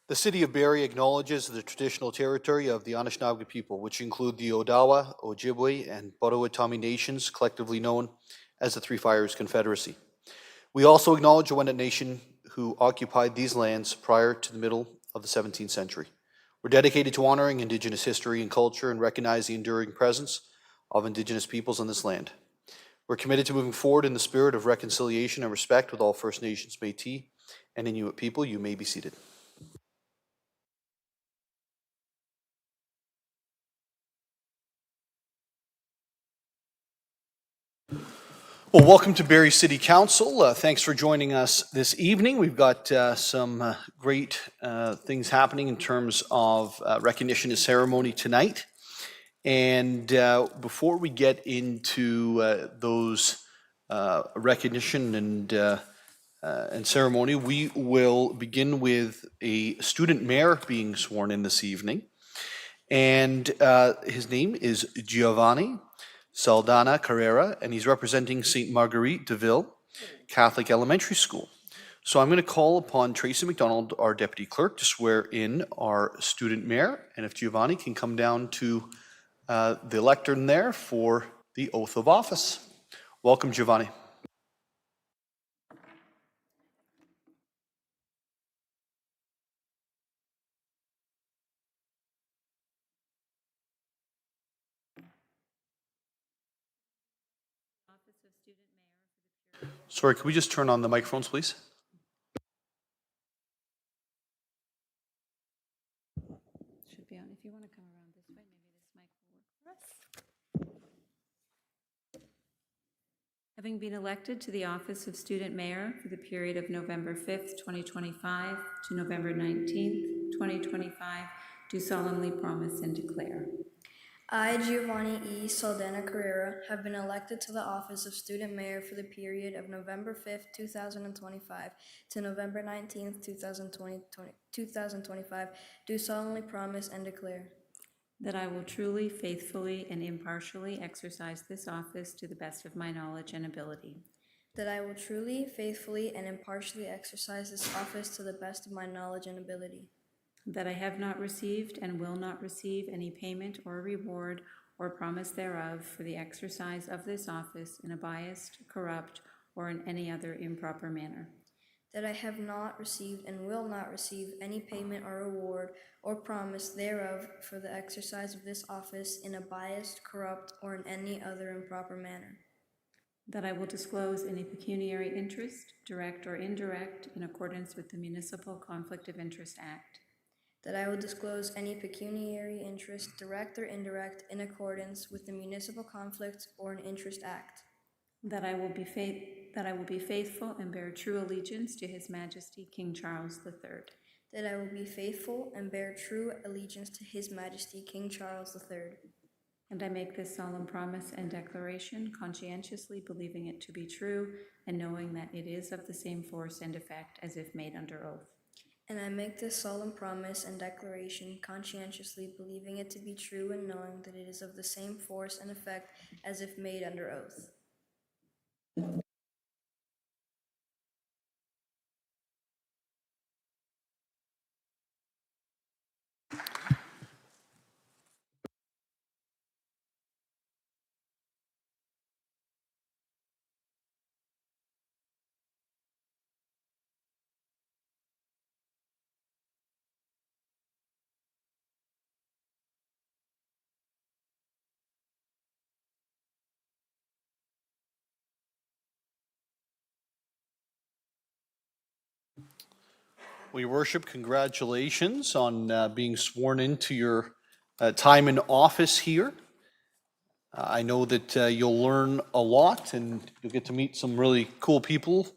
The City of Barrie acknowledges the traditional territory of the Anishinaabe people, which include the Odawa, Ojibwe, and Potawatomi nations, collectively known as the Three Fires Confederacy. We also acknowledge the Wendat Nation who occupied these lands prior to the middle of the 17th century. We're dedicated to honoring Indigenous history and culture and recognize the enduring presence of Indigenous peoples on this land. We're committed to moving forward in the spirit of reconciliation and respect with all First Nations, Métis, and Inuit people. You may be seated. Well, welcome to Barrie City Council. Thanks for joining us this evening. We've got some great things happening in terms of recognition and ceremony tonight. And before we get into those recognition and ceremony, we will begin with a student mayor being sworn in this evening. And his name is Giovanni Saldana Carrera, and he's representing St. Marguerite de Ville Catholic Elementary School. So I'm going to call upon Tracy McDonald, our deputy clerk, to swear in our student mayor. And if Giovanni can come down to the lectern there for the oath of office. Welcome, Giovanni. Sorry, could we just turn on the microphones, please? Should be on. If you want to come around this way, maybe this mic will work for us. Having been elected to the office of student mayor for the period of November 5th, 2025 to November 19th, 2025, do solemnly promise and declare. I, Giovanni E. Saldana Carrera, have been elected to the office of student mayor for the period of November 5th, 2025 to November 19th, 2025, do solemnly promise and declare that I will truly, faithfully, and impartially exercise this office to the best of my knowledge and ability. That I will truly, faithfully, and impartially exercise this office to the best of my knowledge and ability. That I have not received and will not receive any payment or reward or promise thereof for the exercise of this office in a biased, corrupt, or in any other improper manner. That I have not received and will not receive any payment or reward or promise thereof for the exercise of this office in a biased, corrupt, or in any other improper manner. That I will disclose any pecuniary interest, direct or indirect, in accordance with the Municipal Conflict of Interest Act. That I will disclose any pecuniary interest, direct or indirect, in accordance with the Municipal Conflict or an Interest Act. That I will be faithful and bear true allegiance to His Majesty King Charles III. That I will be faithful and bear true allegiance to His Majesty King Charles III. And I make this solemn promise and declaration conscientiously believing it to be true and knowing that it is of the same force and effect as if made under oath. And I make this solemn promise and declaration conscientiously believing it to be true and knowing that it is of the same force and effect as if made under oath. Well, Your Worship, congratulations on being sworn into your time in office here. I know that you'll learn a lot and you'll get to meet some really cool people.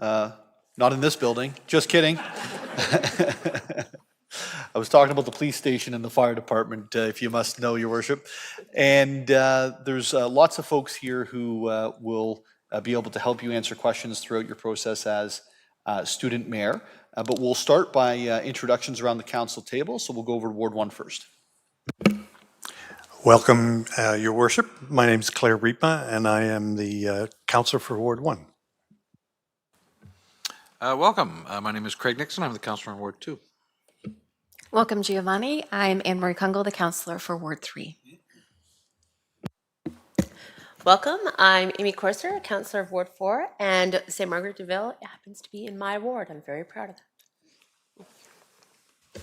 Not in this building, just kidding. I was talking about the police station and the fire department, if you must know, Your Worship. And there's lots of folks here who will be able to help you answer questions throughout your process as student mayor. But we'll start by introductions around the council table. So we'll go over to Ward 1 first. Welcome, Your Worship. My name is Claire Riepma, and I am the councillor for Ward 1. Welcome. My name is Craig Nixon. I'm the councillor on Ward 2. Welcome, Giovanni. I'm Anne Marie Kungle, the counselor for Ward 3. Welcome. I'm Amy Corser, Councillor of Ward 4, and St. Margaret DeVille happens to be in my ward. I'm very proud of that.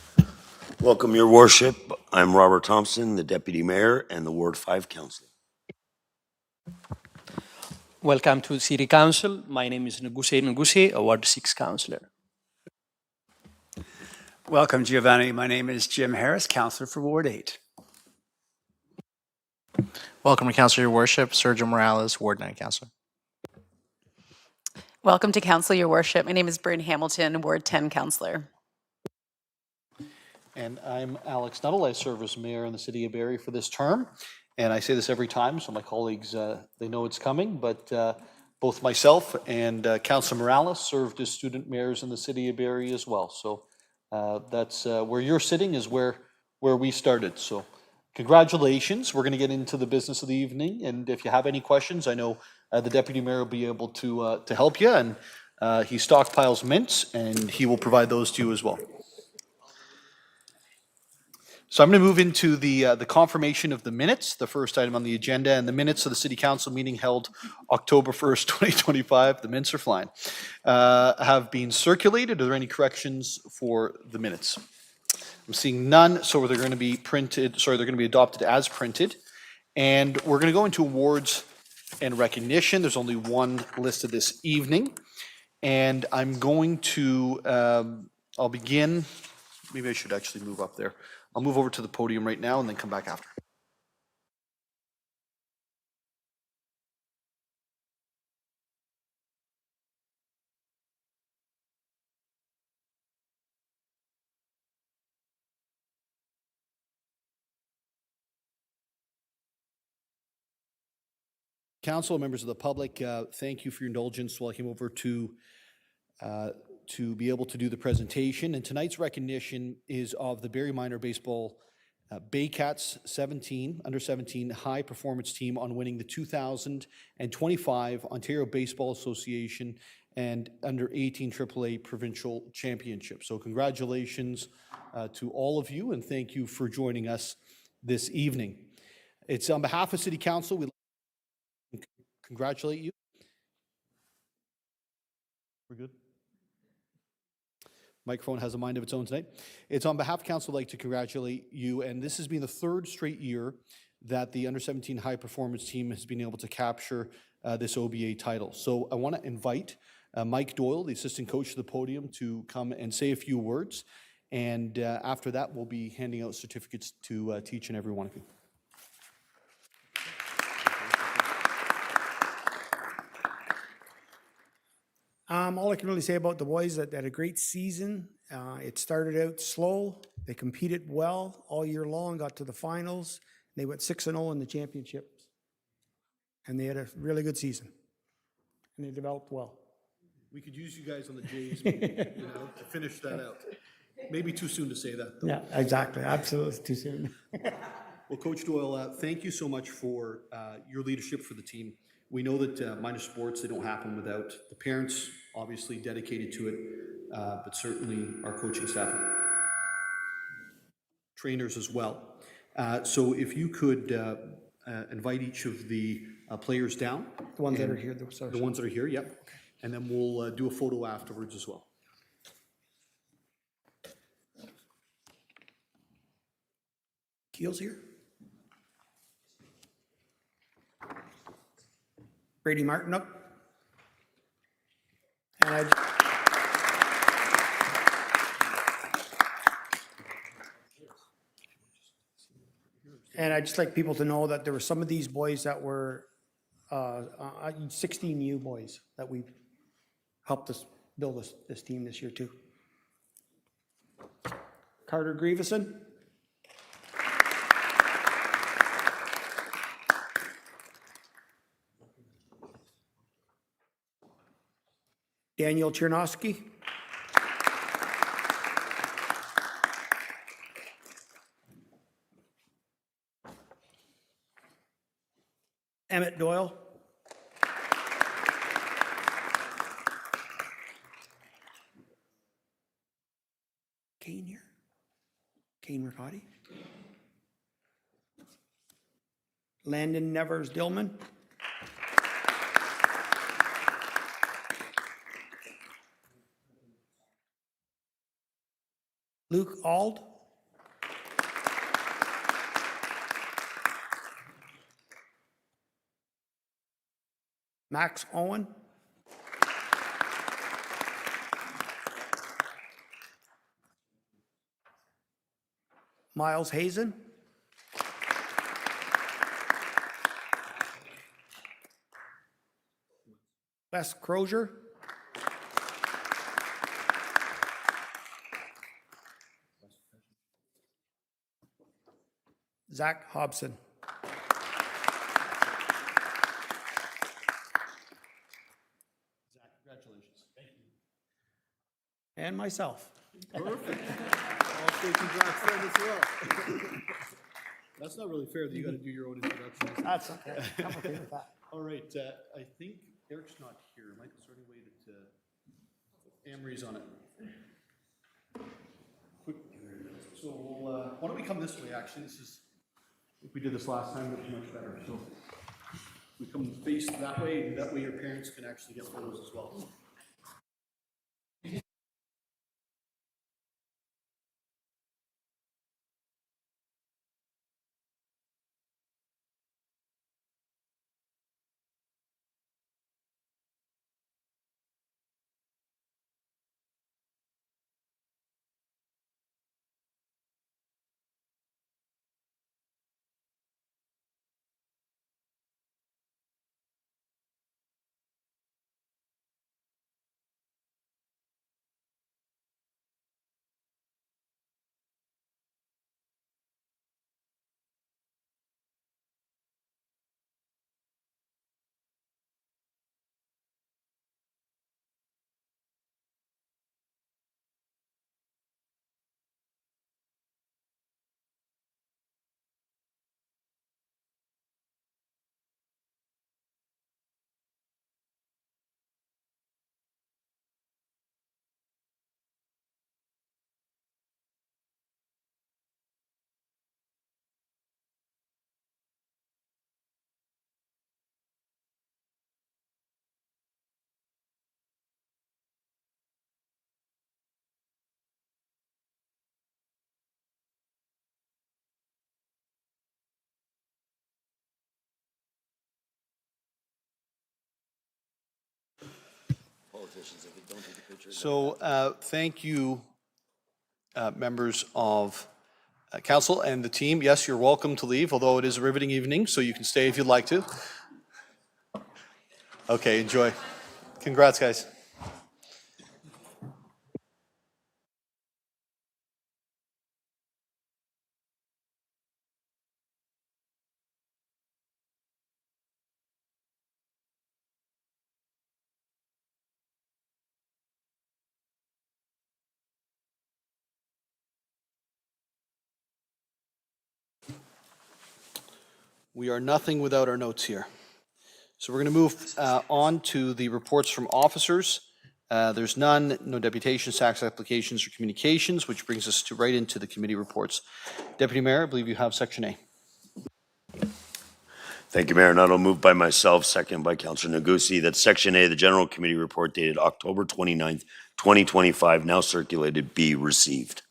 Welcome, Your Worship. I'm Robert Thompson, the Deputy Mayor and the Ward 5 Councillor. Welcome to City Council. My name is Ngusi, a Ward 6 councillor. Welcome, Giovanni. My name is Jim Harris, Councillor for Ward 8. Welcome to Council, Your Worship. Sergio Morales, Ward 9 Councilor. Welcome to Council, Your Worship. My name is Bryn Hamilton, Ward 10 Councillor. And I'm Alex Nuttall. I serve as mayor in the City of Barrie for this term. And I say this every time, so my colleagues, they know it's coming, but both myself and Councillor Morales served as student mayors in the City of Barrie as well. So that's where you're sitting is where we started. So congratulations. We're going to get into the business of the evening. And if you have any questions, I know the deputy mayor will be able to help you. And he stockpiles mints, and he will provide those to you as well. So I'm going to move into the confirmation of the minutes, the first item on the agenda, and the minutes of the City Council meeting held October 1st, 2025. The minutes are flying. Have been circulated. Are there any corrections for the minutes? I'm seeing none, so they're going to be printed. Sorry, they're going to be adopted as printed. And we're going to go into awards and recognition. There's only one listed this evening, and I'm going to. I'll begin. Maybe I should actually move up there. I'll move over to the podium right now and then come back after. Council, members of the public, thank you for your indulgence while I came over to be able to do the presentation. And tonight's recognition is of the Barrie Minor Baseball Baycats 17, under 17 high performance team on winning the 2025 Ontario Baseball Association and under 18 AAA provincial championship. So congratulations to all of you, and thank you for joining us this evening. It's on behalf of City Council, we'd like to congratulate you. We're good? Microphone has a mind of its own tonight. It's on behalf of council, I'd like to congratulate you, and this has been the third straight year that the under 17 high performance team has been able to capture this OBA title. So I want to invite Mike Doyle, the assistant coach, to the podium to come and say a few words, and after that we'll be handing out certificates to each and every one of you. All I can really say about the boys that had a great season. It started out slow. They competed well all year long, got to the finals. They went 6-0 in the championship. And they had a really good season. And they developed well. We could use you guys on the Jays to finish that out. Maybe too soon to say that, though. Yeah, exactly. Absolutely too soon. Well, Coach Doyle, thank you so much for your leadership for the team. We know that minor sports, they don't happen without the parents, obviously dedicated to it, but certainly our coaching staff, trainers as well. So if you could invite each of the players down. The ones that are here. The ones that are here, yep. Okay. And then we'll do a photo afterwards as well. Keel's here. Brady Martin up. And I'd just like people to know that there were some of these boys that were 16 U boys that we've helped us build this team this year too. Carter Grieveson. Daniel Chernosky. Emmett Doyle. Kane here. Kane Mercati. Landon Nevers Dillman. Luke Ald. Max Owen. Miles Hazen. Wes Crozier. Zach Hobson. Zach, congratulations. Thank you. And myself. Perfect. I'll say congrats to him as well. That's not really fair that you got to do your own introduction. That's okay. I'm okay with that. All right, I think Eric's not here. Mike, is there any way that Anne-Marie's on it? Quick. So why don't we come this way, actually? This is, I think we did this last time, but it's much better. So we come face that way, and that way your parents can actually get photos as well. So thank you, members of council and the team. Yes, you're welcome to leave, although it is a riveting evening, so you can stay if you'd like to. Okay, enjoy. Congrats, guys. We are nothing without our notes here. So we're going to move on to the reports from officers. There's none, no deputations, tax applications, or communications, which brings us to right into the committee reports. Deputy Mayor, I believe you have Section A. Thank you, Mayor. Not moved by myself, second by Councillor Negusi, that Section A, the General Committee Report dated October 29th, 2025, now circulated, be received.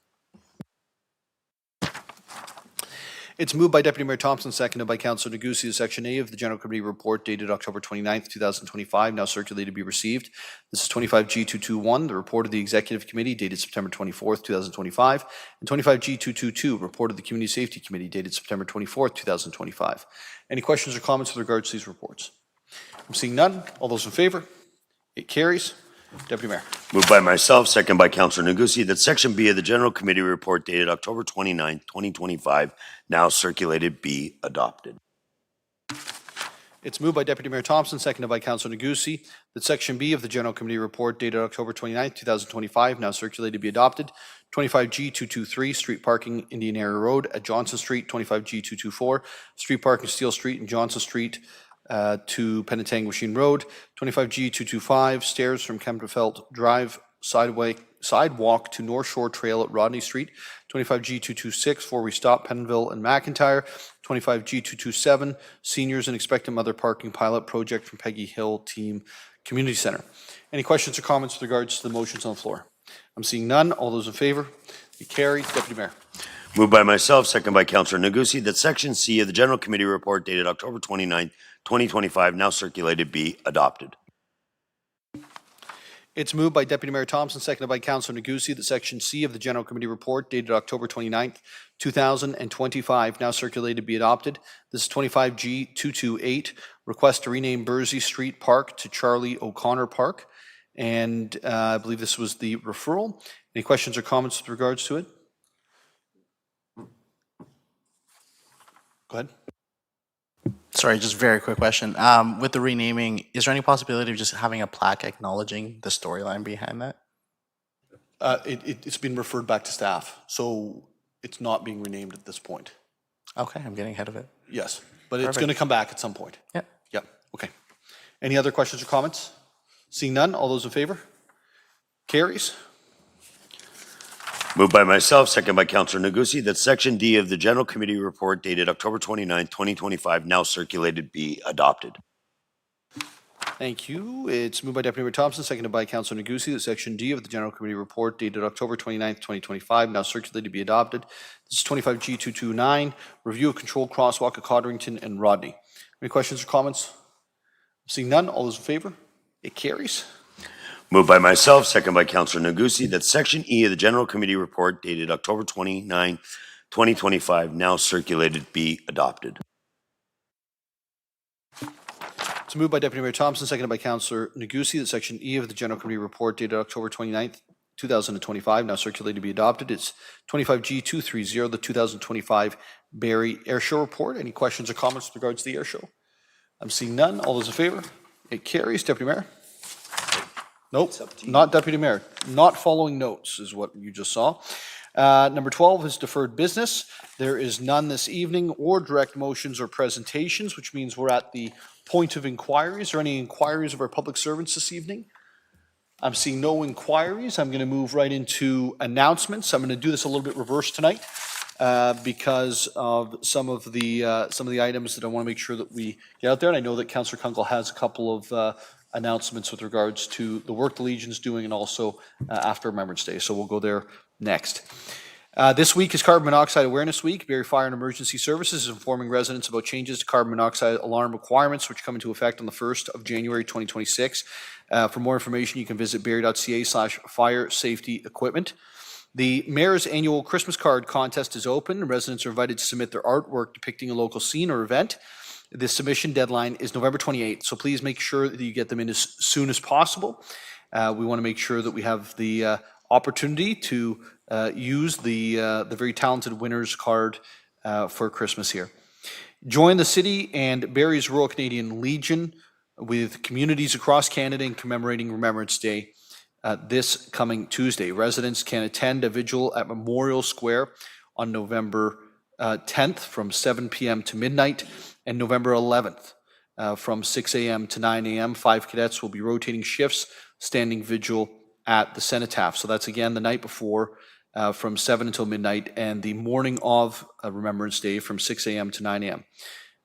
It's moved by Deputy Mayor Thompson, seconded by Councillor Negusi, that Section A of the General Committee Report dated October 29th, 2025, now circulated, be received. This is 25G221, the report of the Executive Committee dated September 24th, 2025, and 25G222, report of the Community Safety Committee dated September 24th, 2025. Any questions or comments with regards to these reports? I'm seeing none. All those in favor? It carries. Deputy Mayor. Moved by myself, second by Councillor Negusi, that Section B of the General Committee Report dated October 29th, 2025, now circulated, be adopted. It's moved by Deputy Mayor Thompson, seconded by Councillor Negusi, that Section B of the General Committee Report dated October 29th, 2025, now circulated, be adopted. 25G223, street parking Indian Area Road at Johnson Street. 25G224, street parking Steele Street and Johnson Street to Penetanguishene Road. 25G225, stairs from Kempenfelt Drive sidewalk to North Shore Trail at Rodney Street. 25G226, 4-way stop, Pennville and McIntyre, 25G227, Seniors and Expectant Mother Parking Pilot Project from Peggy Hill Team Community Center. Any questions or comments with regards to the motions on the floor? I'm seeing none. All those in favor? Be carried. Deputy Mayor. Moved by myself, second by Councillor Negussi, that Section C of the General Committee Report dated October 29th, 2025, now circulated, be adopted. It's moved by Deputy Mayor Thompson, seconded by Councillor Negussi, that Section C of the General Committee Report dated October 29th, 2025, now circulated, be adopted. This is 25G228, request to rename Bursey Street Park to Charlie O'Connor Park. And I believe this was the referral. Any questions or comments with regards to it? Go ahead. Sorry, just very quick question. With the renaming, is there any possibility of just having a plaque acknowledging the storyline behind that? It's been referred back to staff, so it's not being renamed at this point. Okay, I'm getting ahead of it. Yes, but it's Perfect. going to come back at some point. Yep. Yep, okay. Any other questions or comments? Seeing none, all those in favor? Carries. Moved by myself, second by Councillor Negussi, that Section D of the General Committee Report dated October 29th, 2025, now circulated, be adopted. Thank you. It's moved by Deputy Mayor Thompson, seconded by Councillor Negussi, that Section D of the General Committee Report dated October 29th, 2025, now circulated, be adopted. This is 25G229, review of control crosswalk at Codrington and Rodney. Any questions or comments? Seeing none, all those in favor? It carries. Moved by myself, second by Councillor Negussi, that Section E of the General Committee Report dated October 29, 2025, now circulated, be adopted. It's moved by Deputy Mayor Thompson, seconded by Councillor Negussi, that Section E of the General Committee Report dated October 29th, 2025, now circulated, be adopted. It's 25G230, the 2025 Barrie Air Show Report. Any questions or comments with regards to the air show? I'm seeing none. All those in favor? It carries. Deputy Mayor? Nope, not Deputy Mayor. Not following notes is what you just saw. Number 12 is deferred business. There is none this evening or direct motions or presentations, which means we're at the point of inquiries. Are there any inquiries of our public servants this evening? I'm seeing no inquiries. I'm going to move right into announcements. I'm going to do this a little bit reverse tonight because of some of the items that I want to make sure that we get out there. And I know that Councillor Kunkel has a couple of announcements with regards to the work the Legion's doing and also after Remembrance Day. So we'll go there next. This week is Carbon Monoxide Awareness Week. Barrie Fire and Emergency Services is informing residents about changes to carbon monoxide alarm requirements, which come into effect on the 1st of January 2026. For more information, you can visit barrie.ca/fire safety equipment. The Mayor's annual Christmas card contest is open, and residents are invited to submit their artwork depicting a local scene or event. The submission deadline is November 28th, so please make sure that you get them in as soon as possible. We want to make sure that we have the opportunity to use the very talented winner's card for Christmas here. Join the City and Barrie's Royal Canadian Legion with communities across Canada in commemorating Remembrance Day this coming Tuesday. Residents can attend a vigil at Memorial Square on November 10th from 7 p.m. to midnight, and November 11th from 6 a.m. to 9 a.m. 5 cadets will be rotating shifts, standing vigil at the Cenotaph. So that's again the night before from 7 until midnight, and the morning of Remembrance Day from 6 a.m. to 9 a.m.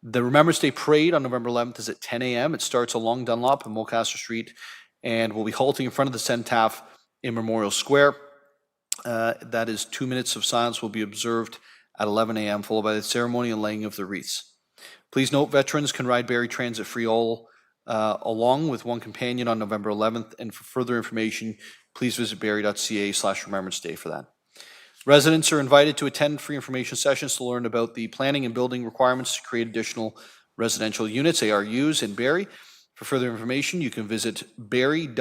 The Remembrance Day Parade on November 11th is at 10 a.m. It starts along Dunlop and Mulcaster Street, and we'll be halting in front of the Cenotaph in Memorial Square. That is 2 minutes of silence will be observed at 11 a.m., followed by the ceremony and laying of the wreaths. Please note, veterans can ride Barrie Transit free all along with one companion on November 11th, and for further information, please visit barrie.ca/Remembrance Day for that. Residents are invited to attend free information sessions to learn about the planning and building requirements to create additional residential units, ARUs, in Barrie. For further information, you can visit barrie.ca/ARU.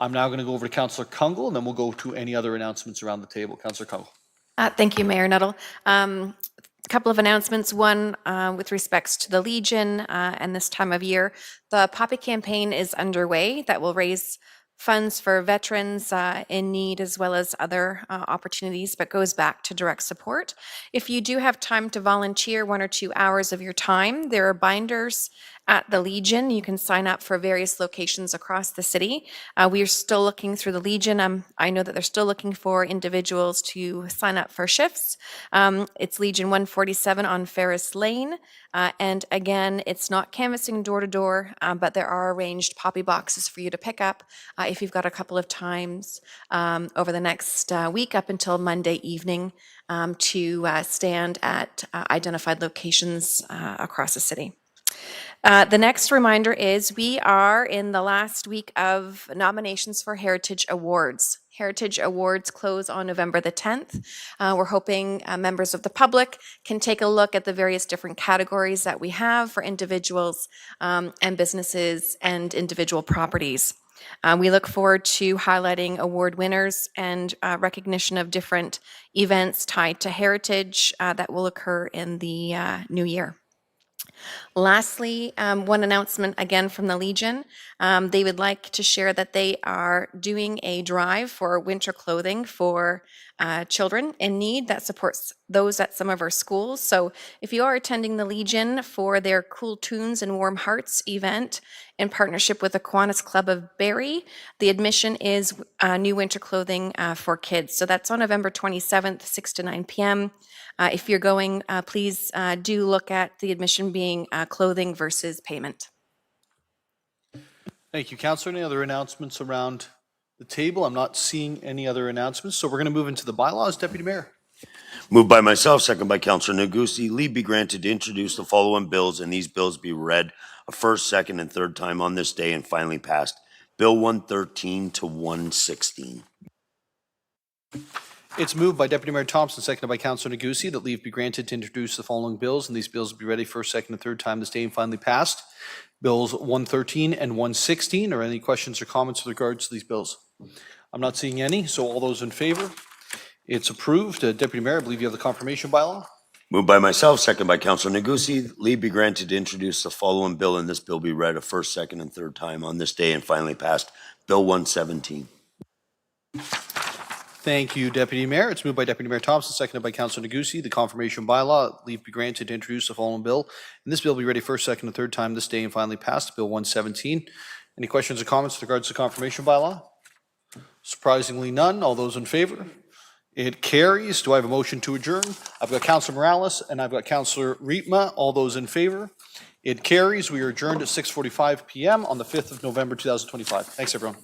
I'm now going to go over to Councillor Kunkel, and then we'll go to any other announcements around the table. Councillor Kunkel. Thank you, Mayor Nuttall. A couple of announcements. One, with respects to the Legion and this time of year, the Poppy campaign is underway that will raise funds for veterans in need, as well as other opportunities, but goes back to direct support. If you do have time to volunteer 1 or 2 hours of your time, there are binders at the Legion. You can sign up for various locations across the city. We are still looking through the Legion. I know that they're still looking for individuals to sign up for shifts. It's Legion 147 on Ferris Lane. And again, it's not canvassing door to door, but there are arranged poppy boxes for you to pick up if you've got a couple of times over the next week up until Monday evening to stand at identified locations across the city. The next reminder is we are in the last week of nominations for Heritage Awards. Heritage Awards close on November the 10th. We're hoping members of the public can take a look at the various different categories that we have for individuals and businesses and individual properties. We look forward to highlighting award winners and recognition of different events tied to heritage that will occur in the new year. Lastly, one announcement again from the Legion. They would like to share that they are doing a drive for winter clothing for children in need that supports those at some of our schools. So if you are attending the Legion for their Cool Tunes and Warm Hearts event in partnership with the Kiwanis Club of Barrie, the admission is new winter clothing for kids. So that's on November 27th, 6 to 9 p.m. If you're going, please do look at the admission being clothing versus payment. Thank you, Councillor. Any other announcements around the table? I'm not seeing any other announcements, so we're going to move into the bylaws. Deputy Mayor. Moved by myself, second by Councillor Negusi. Leave be granted to introduce the following bills, and these bills be read a first, second, and third time on this day and finally passed. Bill 113 to 116. It's moved by Deputy Mayor Thompson, seconded by Councillor Negusi, that leave be granted to introduce the following bills, and these bills will be ready first, second, and third time this day and finally passed. Bills 113 and 116. Are any questions or comments with regards to these bills? I'm not seeing any, so all those in favor? It's approved. Deputy Mayor, I believe you have the confirmation bylaw. Moved by myself, second by Councillor Negusi. Leave be granted to introduce the following bill, and this bill be read a first, second, and third time on this day and finally passed. Bill 117. Thank you, Deputy Mayor. It's moved by Deputy Mayor Thompson, seconded by Councillor Negusi. The confirmation bylaw, leave be granted to introduce the following bill. And this bill will be ready first, second, and third time this day and finally passed. Bill 117. Any questions or comments with regards to the confirmation bylaw? Surprisingly none. All those in favor? It carries. Do I have a motion to adjourn? I've got Councillor Morales and I've got Councillor Riepma. All those in favor? It carries. We are adjourned at 6:45 p.m. on the 5th of November, 2025. Thanks, everyone.